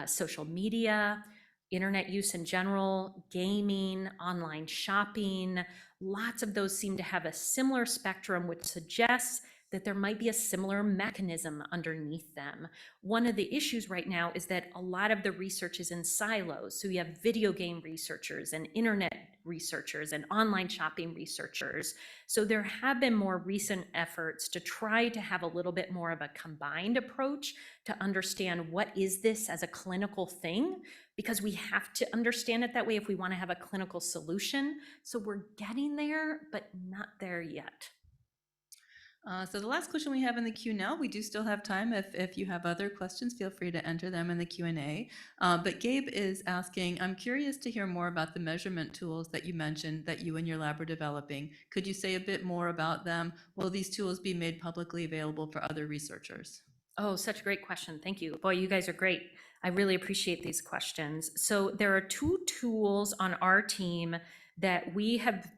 Speaker 3: social media, internet use in general, gaming, online shopping. Lots of those seem to have a similar spectrum, which suggests that there might be a similar mechanism underneath them. One of the issues right now is that a lot of the research is in silos. So you have video game researchers and internet researchers and online shopping researchers. So there have been more recent efforts to try to have a little bit more of a combined approach to understand what is this as a clinical thing, because we have to understand it that way if we want to have a clinical solution. So we're getting there, but not there yet.
Speaker 1: So the last question we have in the queue now, we do still have time. If you have other questions, feel free to enter them in the Q&A. But Gabe is asking, I'm curious to hear more about the measurement tools that you mentioned that you and your lab are developing. Could you say a bit more about them? Will these tools be made publicly available for other researchers?
Speaker 3: Oh, such a great question. Thank you. Boy, you guys are great. I really appreciate these questions. So there are two tools on our team that we have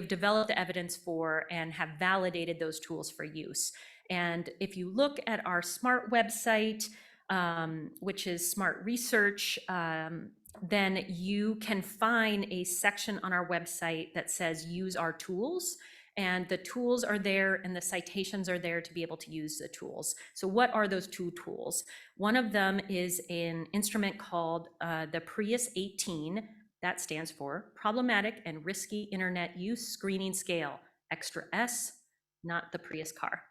Speaker 3: developed evidence for and have validated those tools for use. And if you look at our SMART website, which is SMART Research, then you can find a section on our website that says use our tools. And the tools are there and the citations are there to be able to use the tools. So what are those two tools? One of them is an instrument called the Prius 18. That stands for Problematic and Risky Internet Use Screening Scale, extra S, not the Prius car.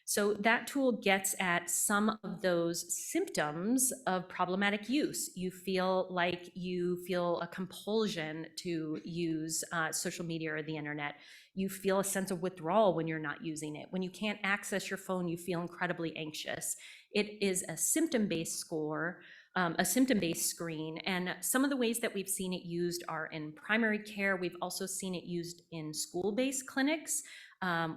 Speaker 3: So that tool gets at some of those symptoms of problematic use. You feel like you feel a compulsion to use social media or the internet. You feel a sense of withdrawal when you're not using it. When you can't access your phone, you feel incredibly anxious. It is a symptom-based score, a symptom-based screen. And some of the ways that we've seen it used are in primary care. We've also seen it used in school-based clinics.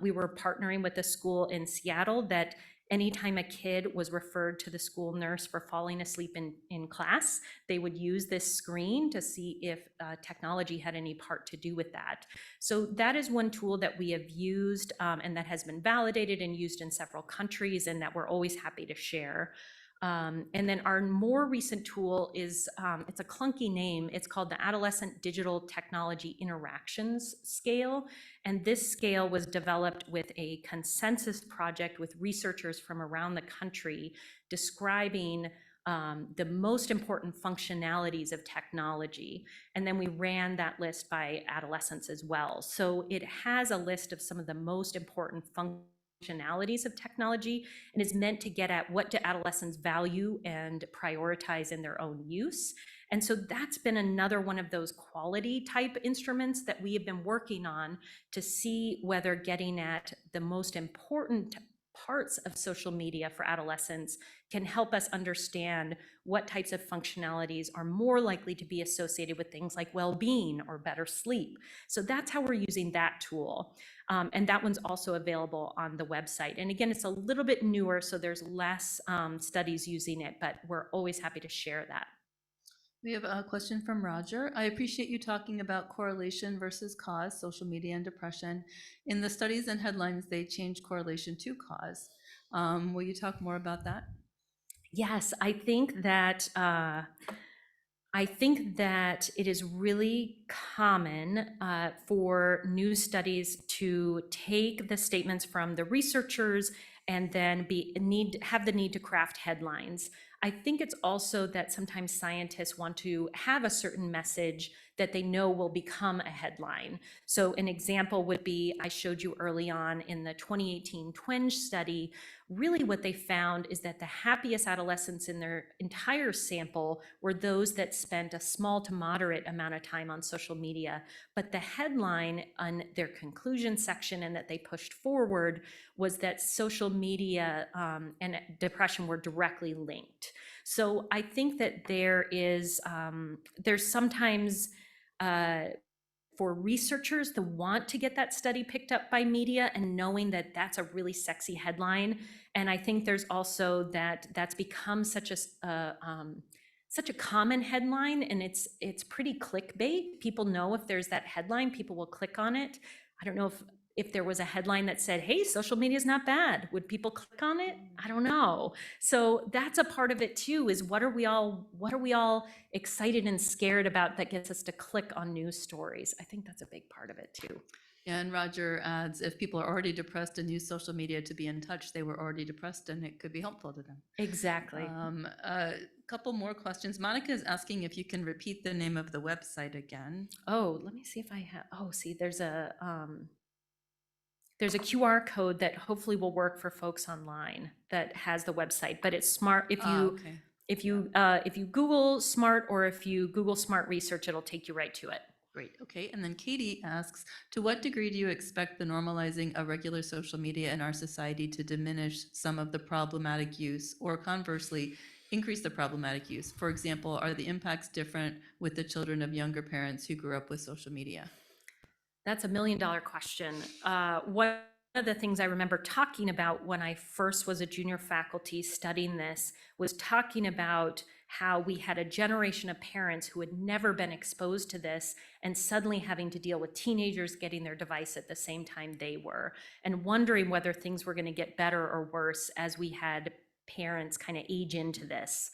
Speaker 3: We were partnering with a school in Seattle that anytime a kid was referred to the school nurse for falling asleep in class, they would use this screen to see if technology had any part to do with that. So that is one tool that we have used and that has been validated and used in several countries and that we're always happy to share. And then our more recent tool is, it's a clunky name. It's called the Adolescent Digital Technology Interactions Scale. And this scale was developed with a consensus project with researchers from around the country describing the most important functionalities of technology. And then we ran that list by adolescents as well. So it has a list of some of the most important functionalities of technology and is meant to get at what do adolescents value and prioritize in their own use. And so that's been another one of those quality type instruments that we have been working on to see whether getting at the most important parts of social media for adolescents can help us understand what types of functionalities are more likely to be associated with things like well-being or better sleep. So that's how we're using that tool. And that one's also available on the website. And again, it's a little bit newer, so there's less studies using it, but we're always happy to share that.
Speaker 1: We have a question from Roger. I appreciate you talking about correlation versus cause, social media and depression. In the studies and headlines, they change correlation to cause. Will you talk more about that?
Speaker 3: Yes, I think that it is really common for news studies to take the statements from the researchers and then have the need to craft headlines. I think it's also that sometimes scientists want to have a certain message that they know will become a headline. So an example would be, I showed you early on in the 2018 Twenge study, really what they found is that the happiest adolescents in their entire sample were those that spent a small to moderate amount of time on social media. But the headline on their conclusion section and that they pushed forward was that social media and depression were directly linked. So I think that there's sometimes for researchers to want to get that study picked up by media and knowing that that's a really sexy headline. And I think there's also that's become such a common headline, and it's pretty clickbait. People know if there's that headline, people will click on it. I don't know if there was a headline that said, hey, social media is not bad, would people click on it? I don't know. So that's a part of it too, is what are we all excited and scared about that gets us to click on news stories? I think that's a big part of it too.
Speaker 1: Yeah, and Roger adds, if people are already depressed and use social media to be in touch, they were already depressed and it could be helpful to them.
Speaker 3: Exactly.
Speaker 1: A couple more questions. Monica is asking if you can repeat the name of the website again.
Speaker 3: Oh, let me see if I have, see, there's a QR code that hopefully will work for folks online that has the website, but it's smart. If you Google SMART or if you Google SMART Research, it'll take you right to it.
Speaker 1: Great. Okay. And then Katie asks, to what degree do you expect the normalizing of regular social media in our society to diminish some of the problematic use, or conversely, increase the problematic use? For example, are the impacts different with the children of younger parents who grew up with social media?
Speaker 3: That's $1 million question. One of the things I remember talking about when I first was a junior faculty studying this was talking about how we had a generation of parents who had never been exposed to this and suddenly having to deal with teenagers getting their device at the same time they were, and wondering whether things were going to get better or worse as we had parents kind of age into this.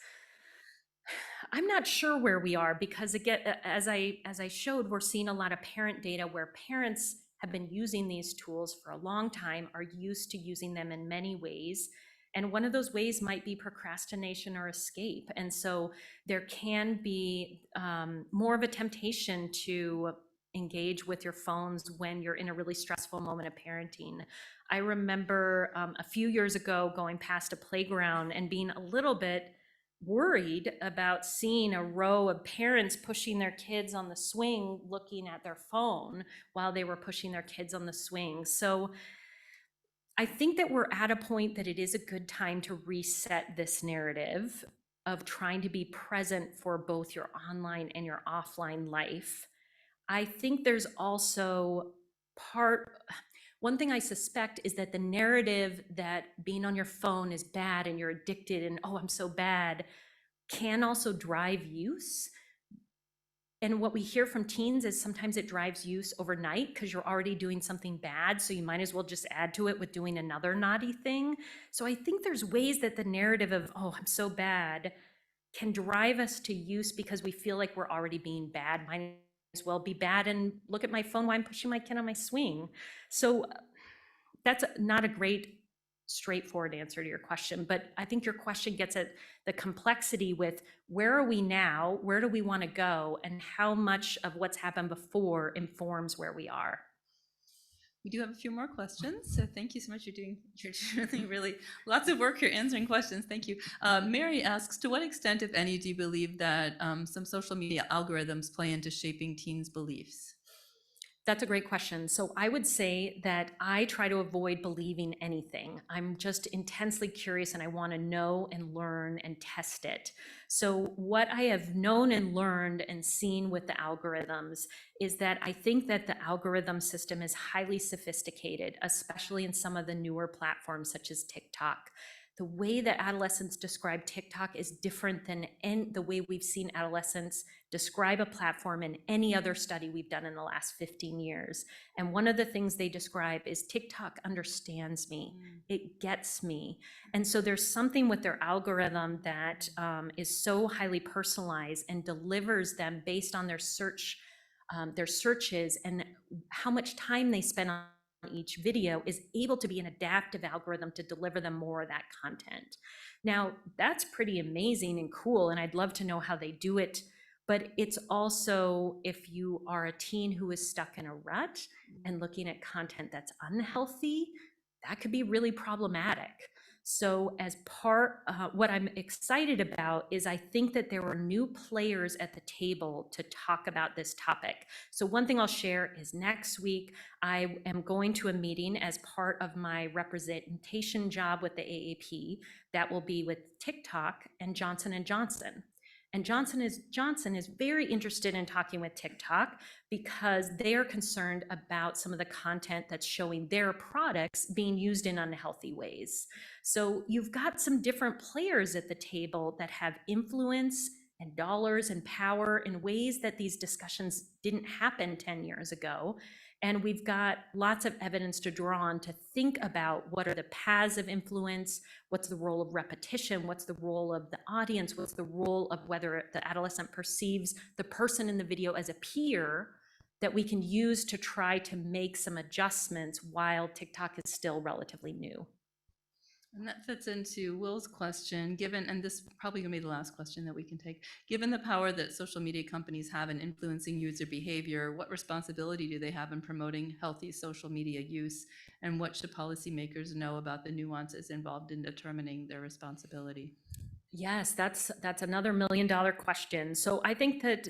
Speaker 3: I'm not sure where we are because again, as I showed, we're seeing a lot of parent data where parents have been using these tools for a long time, are used to using them in many ways. And one of those ways might be procrastination or escape. And so there can be more of a temptation to engage with your phones when you're in a really stressful moment of parenting. I remember a few years ago going past a playground and being a little bit worried about seeing a row of parents pushing their kids on the swing, looking at their phone while they were pushing their kids on the swing. So I think that we're at a point that it is a good time to reset this narrative of trying to be present for both your online and your offline life. I think there's also one thing I suspect is that the narrative that being on your phone is bad and you're addicted and, oh, I'm so bad, can also drive use. And what we hear from teens is sometimes it drives use overnight because you're already doing something bad. So you might as well just add to it with doing another naughty thing. So I think there's ways that the narrative of, oh, I'm so bad, can drive us to use because we feel like we're already being bad. Might as well be bad and look at my phone while I'm pushing my kid on my swing. So that's not a great straightforward answer to your question, but I think your question gets at the complexity with where are we now, where do we want to go, and how much of what's happened before informs where we are.
Speaker 1: We do have a few more questions, so thank you so much. You're doing really lots of work here answering questions. Thank you. Mary asks, to what extent, if any, do you believe that some social media algorithms play into shaping teens' beliefs?
Speaker 3: That's a great question. So I would say that I try to avoid believing anything. I'm just intensely curious and I want to know and learn and test it. So what I have known and learned and seen with the algorithms is that I think that the algorithm system is highly sophisticated, especially in some of the newer platforms such as TikTok. The way that adolescents describe TikTok is different than the way we've seen adolescents describe a platform in any other study we've done in the last 15 years. And one of the things they describe is TikTok understands me, it gets me. And so there's something with their algorithm that is so highly personalized and delivers them based on their searches and how much time they spend on each video, is able to be an adaptive algorithm to deliver them more of that content. Now, that's pretty amazing and cool, and I'd love to know how they do it. But it's also, if you are a teen who is stuck in a rut and looking at content that's unhealthy, that could be really problematic. So as what I'm excited about is I think that there are new players at the table to talk about this topic. So one thing I'll share is next week, I am going to a meeting as part of my representation job with the AAP that will be with TikTok and Johnson & Johnson. And Johnson is very interested in talking with TikTok because they are concerned about some of the content that's showing their products being used in unhealthy ways. So you've got some different players at the table that have influence and dollars and power in ways that these discussions didn't happen 10 years ago. And we've got lots of evidence to draw on to think about what are the paths of influence, what's the role of repetition, what's the role of the audience, what's the role of whether the adolescent perceives the person in the video as a peer that we can use to try to make some adjustments while TikTok is still relatively new.
Speaker 1: And that fits into Will's question, and this is probably gonna be the last question that we can take. Given the power that social media companies have in influencing user behavior, what responsibility do they have in promoting healthy social media use? And what should policymakers know about the nuances involved in determining their responsibility?
Speaker 3: Yes, that's another $1 million question. So I think that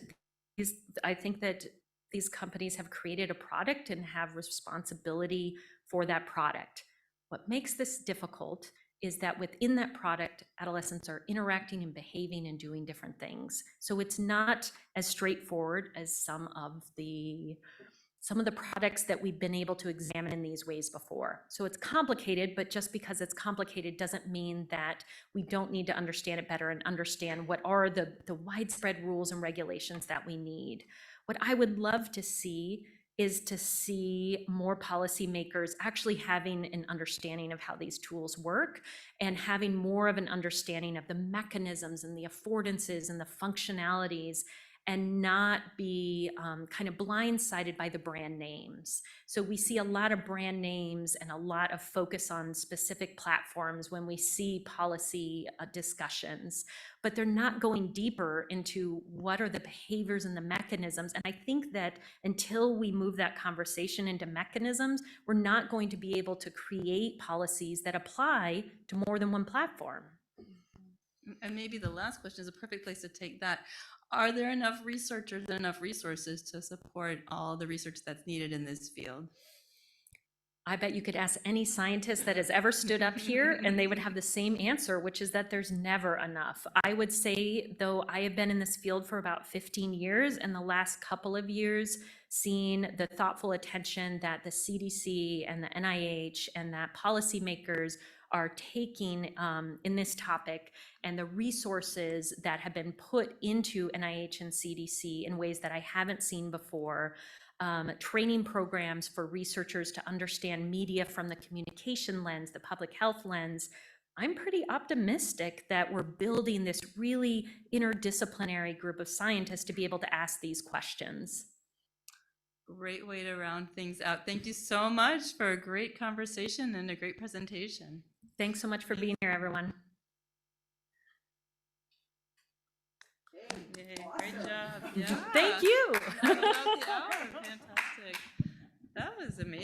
Speaker 3: these companies have created a product and have responsibility for that product. What makes this difficult is that within that product, adolescents are interacting and behaving and doing different things. So it's not as straightforward as some of the products that we've been able to examine in these ways before. So it's complicated, but just because it's complicated doesn't mean that we don't need to understand it better and understand what are the widespread rules and regulations that we need. What I would love to see is to see more policymakers actually having an understanding of how these tools work and having more of an understanding of the mechanisms and the affordances and the functionalities, and not be kind of blindsided by the brand names. So we see a lot of brand names and a lot of focus on specific platforms when we see policy discussions, but they're not going deeper into what are the behaviors and the mechanisms. And I think that until we move that conversation into mechanisms, we're not going to be able to create policies that apply to more than one platform.
Speaker 1: And maybe the last question is a perfect place to take that. Are there enough researchers and enough resources to support all the research that's needed in this field?
Speaker 3: I bet you could ask any scientist that has ever stood up here and they would have the same answer, which is that there's never enough. I would say, though, I have been in this field for about 15 years, and the last couple of years seen the thoughtful attention that the CDC and the NIH and that policymakers are taking in this topic, and the resources that have been put into NIH and CDC in ways that I haven't seen before. Training programs for researchers to understand media from the communication lens, the public health lens. I'm pretty optimistic that we're building this really interdisciplinary group of scientists to be able to ask these questions.
Speaker 1: Great way to round things out. Thank you so much for a great conversation and a great presentation.
Speaker 3: Thanks so much for being here, everyone.
Speaker 1: Yay, great job. Yeah.
Speaker 3: Thank you.
Speaker 1: About the hour. Fantastic.